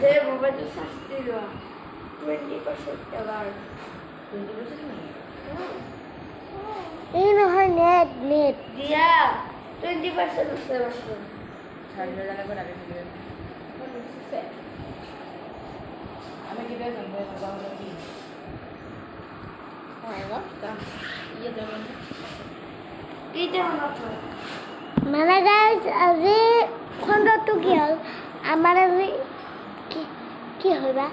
যে মোবাইলটো চাৰ্জ দি লোৱা 20% এবাৰ 20% এই নহয় নেট দিয়া 20% আছে বস্তু ছাড়িয়ে জায়গা করে আগে দিলে আমি কি দেব জানবো না বাবা কি হয় না ইয়ে দেব না কি দেব না মানে গাইজ আজি খণ্ডটো কি হল আমাৰ আজি কি হইবা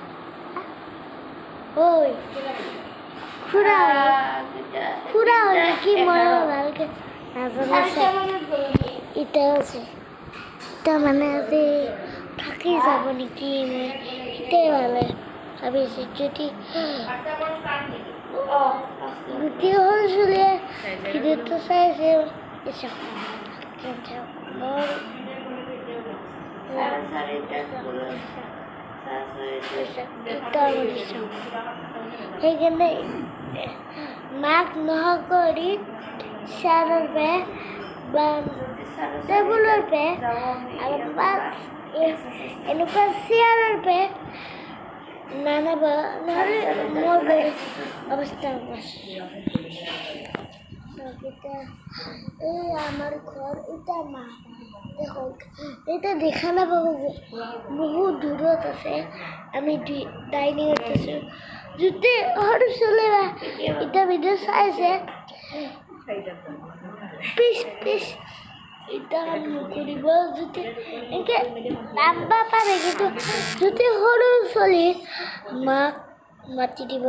ওই খুৰা হল কি মই ভালকে নাজানো ইটা আছে ইটা মানে আজি থাকি যাব নেকি মই ইটাই ভালে ভাবিছোঁ যদি গোটেই হ'ল চলিয়ে ভিডিঅ'টো চাইছে সেইকাৰণে মাক নহয় কৰি চাৰৰ পে বা টেবুলৰ পে আৰু পাঁচ এনেকুৱা চেয়াৰৰ পে নানাব নহ'লে মোৰ অৱস্থা এই আমার ঘর এটা মা দেখো এটা দেখা না পাবো বহু দূরত আছে আমি ডাইনিংত আছো যদি সৰু চলেৰা এটা ভিডিও চাইছে পিছ এটা নকৰিব যদি এনেকে নাম্বা পাৰে কিন্তু যদি সৰু চলি মাক মাতি দিব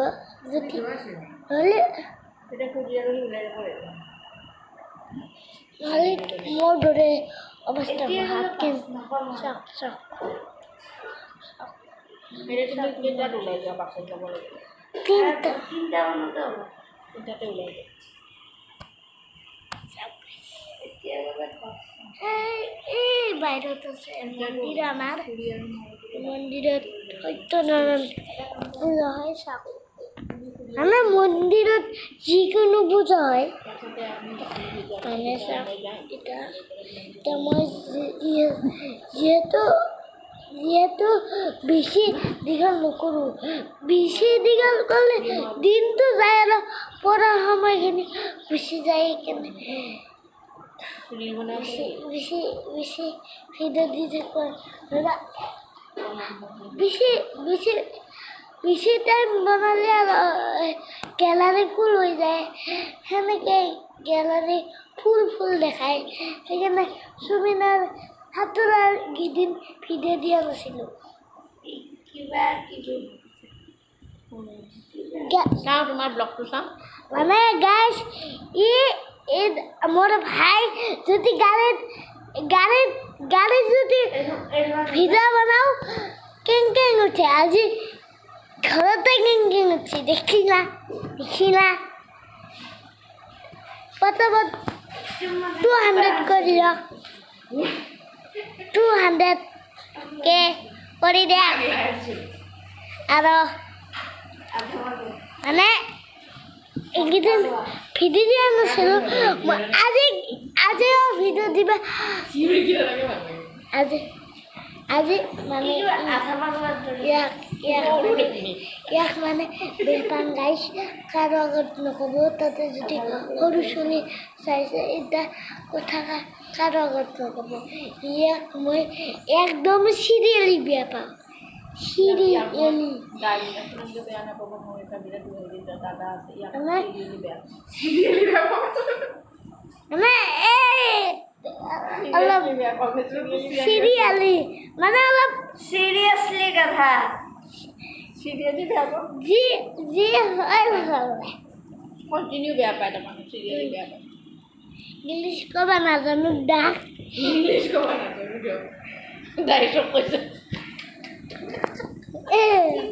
যদি হ'লে এটা কুৰিয়াৰ হলে উলাই পড়ে নহ'লে মোৰ দৰে অৱস্থা হাত চক মেরে তুমি কেটা উলাই যাও বাক্সত যাব লাগে তিনটা বানাতে হবে এটাতে উলাই যাও এই বাহিৰত আছে মন্দিৰ আমাৰ মন্দিৰত সত্যনাৰায়ণ পূজা হয় চাওক আমাৰ মন্দিৰত যিকোনো পূজা হয় মানে চাওক এতিয়া মই যিহেতু বেছি দীঘল নকৰোঁ বেছি দীঘল কৰিলে দিনটো যায় আৰু পঢ়াৰ সময়খিনি গুচি যায় সেইকাৰণে বেছি ভিডিঅ' দি থাকোঁ বেছি টাইম বনালে আৰু গেলাৰী ফুল হৈ যায় সেনেকৈ গেলাৰী ফুল দেখায় সেইকাৰণে চুমিনাৰ সাঁতোৰাৰ কেইদিন ভিডিঅ' দিয়া নাছিলোঁ কিবা কিবি চাও তোমাৰ ব্লগটো চাও মানে গাইজ মোৰ ভাই যদি গাড়ীত যদি ভিডিঅ' বনাওঁ কেং উঠে আজি ঘৰতে কেং উঠছে দেখিলা পটাপট 200 কৰি দিয়ক 200K কৰি দিয়া আৰু মানে এইকেইদিন ভিডিঅ' দিয়া নাছিলোঁ আজিও ভিডিঅ' দিবা আজি মানে ইয়াক মানে বেপান গাইছ কাৰো আগত নক'ব তাতে যদি সৰু ছোৱালী চাইছে এতিয়া কথা কাৰো আগত নক'ব ইয়াক মই একদম চিৰিয়েলি বেয়া পাওঁ চিৰিয়েলি মানে অলপ চিৰিয়েলি মানে অলপ সিৰিয়াসলি কথা সিৰিয়ালি বেয়া পাওঁ যি হয় ভাল কন্টিনিউ বেয়া পায় তাৰমানে সিরিয়ালি বেয়া পায় ইংলিছ ক'ব নাজানো ডাক ইংলিছ ক'ব নাজানো দিয়ক ডাইৰেক্ট কৈছে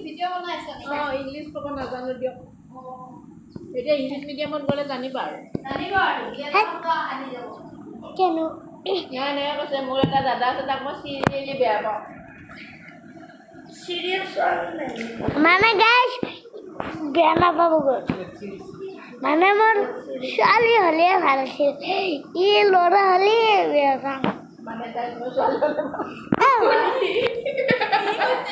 ভিডিঅ' বনাইছে ইংলিছ ক'ব নাজানো দিয়ক এতিয়া ইংলিছ মিডিয়ামত গ'লে জানিবা আৰু কেনো নাই কৈছে মোৰ এটা দাদা আছে তাক মই চিৰিয়েলি বেয়া পাওঁ সিৰিয়াস মানে গাইছ বেয়া নাপাবগৈ মানে মোৰ ছোৱালী হ'লে ভাল আছিল ল'ৰা হ'লে বেয়া পাওঁ মানে তাই মই ছোৱালী